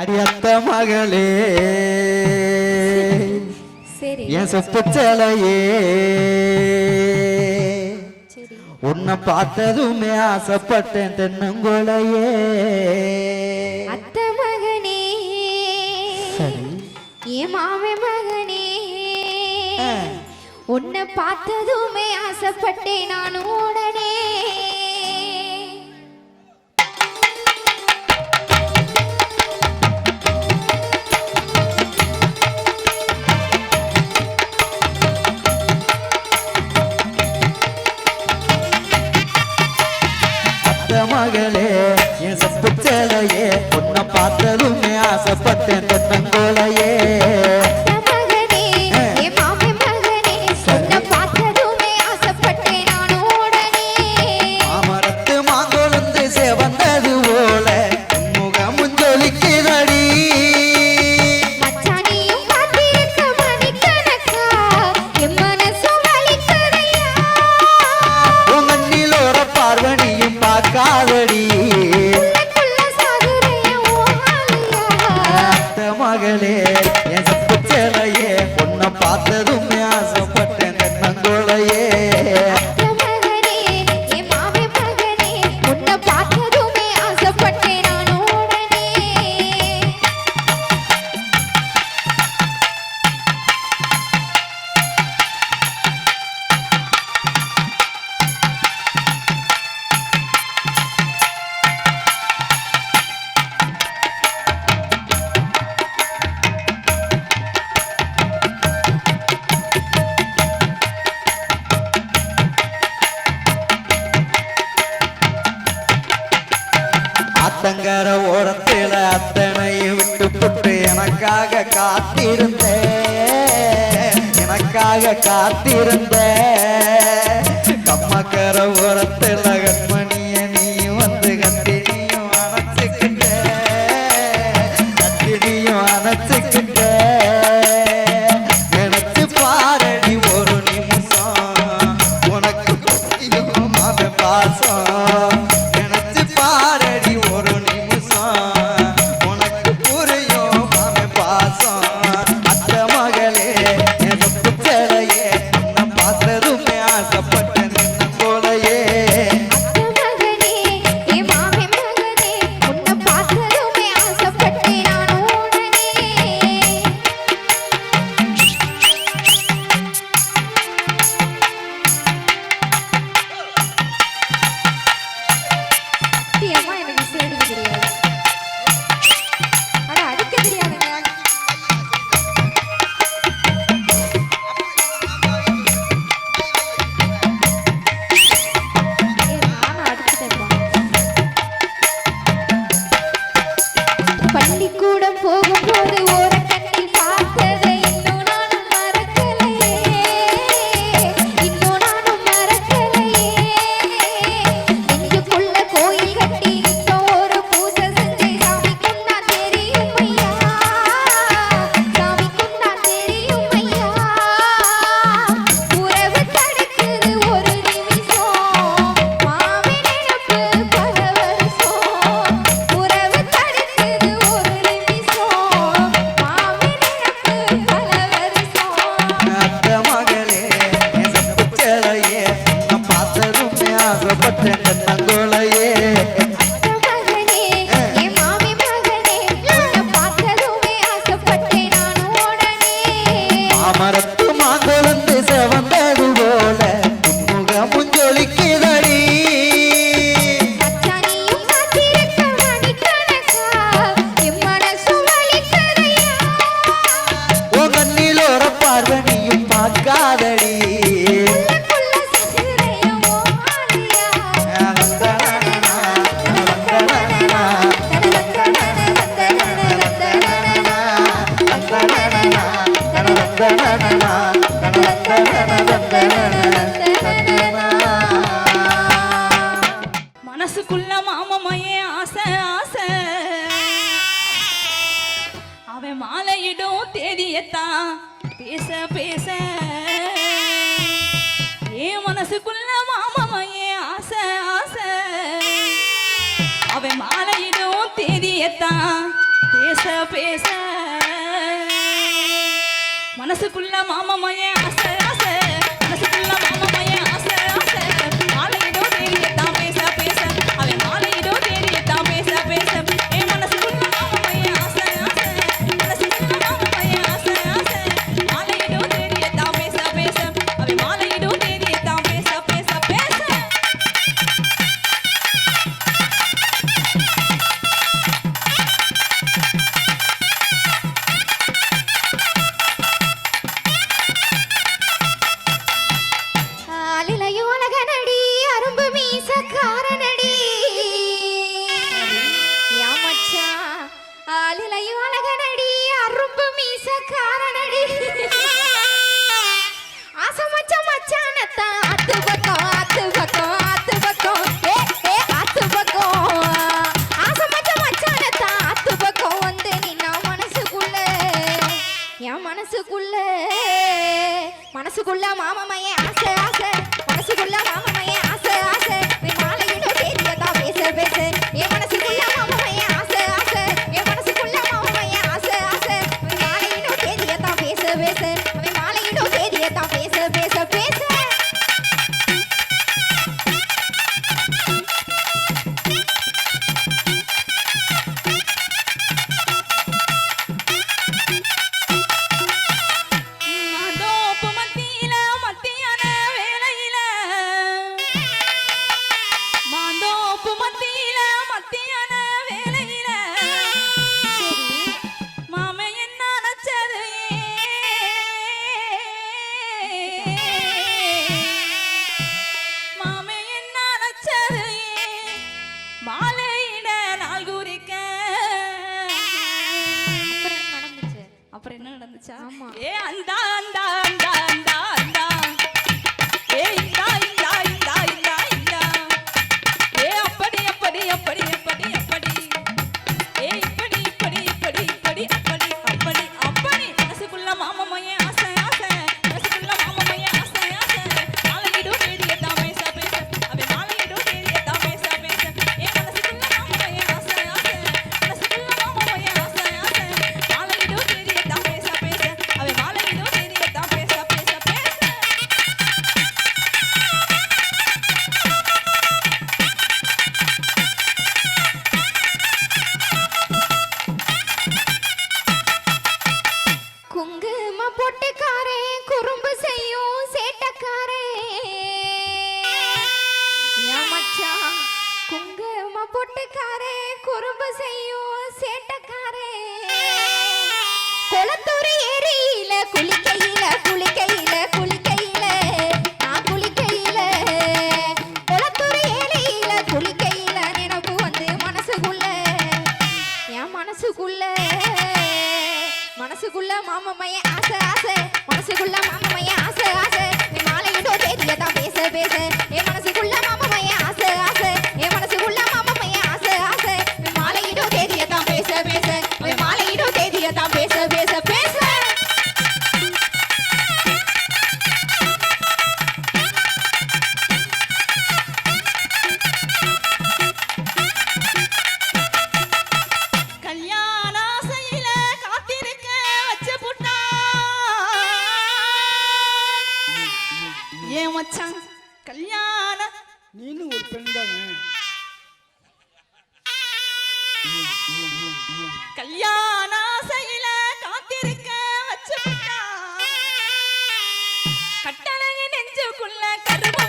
அடியத்த மகளே என் செப்புச்சலையே உன்னை பார்த்ததுமே ஆசைப்பட்டேன் தென்னங்கொலையே அத்த மகனே என் மாமே மகனே உன்னை பார்த்ததுமே ஆசைப்பட்டேன் நானும் உடனே மகளே என் செப்புச்சலையே உன்னை பார்த்ததுமே ஆசைப்பட்டேன் தென்னங்கோலையே அமரத்து மாங்கொழுந்து செவந்தது போல முகமும் ஜொலிக்குதடி உங்கண்ணிலோர பார்வனியும் பார்க்காதடி மகளே என் செப்புச்சலையே உன்னை பார்த்ததும் ஆசைப்பட்டேன் தென்னங்கோலையே அத்தங்கர ஓரத்தில அத்தனையும் விட்டு புட்டு எனக்காக காத்திருந்த கம்மக்கர ஓரத்தில கண்மணிய நீ வந்து கத்தினியும் அணைச்சுக்கிட்ட நினைச்சு பாரடி ஒரு நிமிஷம் உனக்கு புரியும் அது பாசம் நினைச்சு பாரடி ஒரு நிமிஷம் உனக்கு புரியும் அது பாசம் அத்த மகளே என் செப்புச்சலையே உன்னை பார்த்ததுமே ஆசைப்பட்டேன் தென்னங்கோலையே பள்ளிக்கூடம் போகும்போது ஒரு கண்ணில் பார்த்ததை இன்னும் நானும் மறக்கலையே நெஞ்சுக்குள்ள கோயில் கட்டி இன்னும் ஒரு பூஜை செஞ்சு சாமிக்கும் நான் தெரியும் ஐயா உறவு தடுக்குது ஒரு நிமிஷம் மாமே நினைப்பு பல வருஷம் உறவு தடுக்குது ஒரு நிமிஷம் மாமே நினைப்பு பல வருஷம் அத்த மகளே என் செப்புச்சலையே உன்னை பார்த்ததுமே ஆசைப்பட்டேன் தென்னங்கோலையே மகனே என் மாமி மகனே உன்னை பார்த்ததுமே ஆசைப்பட்டேன் நானும் உடனே அமரத்து மாங்கொழுந்து செவந்தது போல முகமும் ஜொலிக்குதடி மச்சானியும் காத்திருக்க மணிக்கணக்கா என் மனசு வலிக்குதையா உன் கண்ணிலோர பார்வனியும் பார்க்காதடி உள்ளுக்குள்ள சிசுரையும் ஓமாலியா மனசுக்குள்ள மாமமையே ஆசை ஆசை அவன் மாலையிடும் தேதியத்தான் பேச பேச ஏன் மனசுக்குள்ள மாமமையே ஆசை ஆசை அவன் மாலையிடும் தேதியத்தான் பேச பேச மனசுக்குள்ள மாமமையே ஆசை ஆசை மனசுக்குள்ள மாமமையே ஆசை ஆசை மாலையிடோ தேடியத்தான் பேச பேச அவன் மாலையிடோ தேடியத்தான் பேச பேச ஏ மனசுக்குள்ள மாமமையே ஆசை ஆசை மனசுக்குள்ள மாமமையே ஆசை ஆசை மாலையிடோ தேடியத்தான் பேச பேச அவன் மாலையிடோ தேடியத்தான் பேச பேச பேச ஆலிலையோ அழகனடி அரும்பு மீசக்காரனடி யா மச்சான் ஆலிலையோ அழகனடி அரும்பு மீசக்காரனடி ஆசை மச்சான் மச்சானத்தான் ஆத்து பக்கம் ஆத்து பக்கம் ஆத்து பக்கம் ஏ ஆத்து பக்கம் ஆசை மச்சான் மச்சானத்தான் ஆத்து பக்கம் வந்து நின்னா மனசுக்குள்ள என் மனசுக்குள்ள மாமமையே ஆசை ஆசை மனசுக்குள்ள மாமமையே ஆசை ஆசை நீ மாலையிடோ தேதியதா பேச பேச என் மனசுக்குள்ள மாமமையே ஆசை ஆசை என் மனசுக்குள்ள மாமமையே ஆசை ஆசை நீ மாலையிடோ தேதியதா பேச பேச நீ மாலையிடோ தேதியதா பேச பேச பேச மாந்தோப்பு மத்தியில மத்தியான வேளையில மாந்தோப்பு மத்தியில மத்தியான வேளையில மாமே என்ன நினைச்சது மாமே என்ன நினைச்சது மாலையிட நாள் குறிக்க நடந்துச்சு அப்புறம் என்ன நடந்துச்சா ஆமா. ஏ அந்தா அந்தா அந்தா அந்தா அந்தா ஏ இந்தா இந்தா இந்தா இந்தா இந்தா ஏ அப்படி அப்படி அப்படி அப்படி அப்படி ஏ இப்படி இப்படி இப்படி இப்படி அப்படி அப்படி அப்படி மனசுக்குள்ள மாமமையே ஆசை ஆசை மனசுக்குள்ள மாமமையே ஆசை ஆசை மாலையிடோ தேடியத்தான் பேச பேச அவன் மாலையிடோ தேடியத்தான் பேச பேச ஏ மனசுக்குள்ள மாமமையே ஆசை ஆசை மனசுக்குள்ள மாமமையே ஆசை ஆசை மாலையிடோ தேடியத்தான் பேச பேச அவன் மாலையிடோ தேடியத்தான் பேச பேச பேச குங்கும பொட்டுக்காரே குறும்பு செய்யும் சேட்டக்காரே யா மச்சான் குங்கும பொட்டுக்காரே குறும்பு செய்யும் சேட்டக்காரே கொளத்தூர் ஏரியில குளிக்கையில குளிக்கையில குளிக்கையில நான் குளிக்கையில கொளத்தூர் ஏரியில குளிக்கையில நினைப்பு வந்து மனசுக்குள்ள என் மனசுக்குள்ள மாமமையே ஆசை ஆசை மனசுக்குள்ள மாமமையே ஆசை ஆசை நீ மாலையிடோ தேதியதான் பேச பேச என் மனசுக்குள்ள மாமமையே ஆசை ஆசை என் மனசுக்குள்ள மாமமையே ஆசை ஆசை நீ மாலையிடோ தேதியதான் பேச பேச நீ மாலையிடோ தேதியதான் பேச பேச பேச கல்யாண ஆசையில காத்திருக்க வச்ச புட்டா ஏன் மச்சான் கல்யாண நீனும் ஒரு பெண் தானே கல்யாண ஆசையில காத்திருக்க வச்ச புட்டா கட்டழகி நெஞ்சுக்குள்ள கரும்பு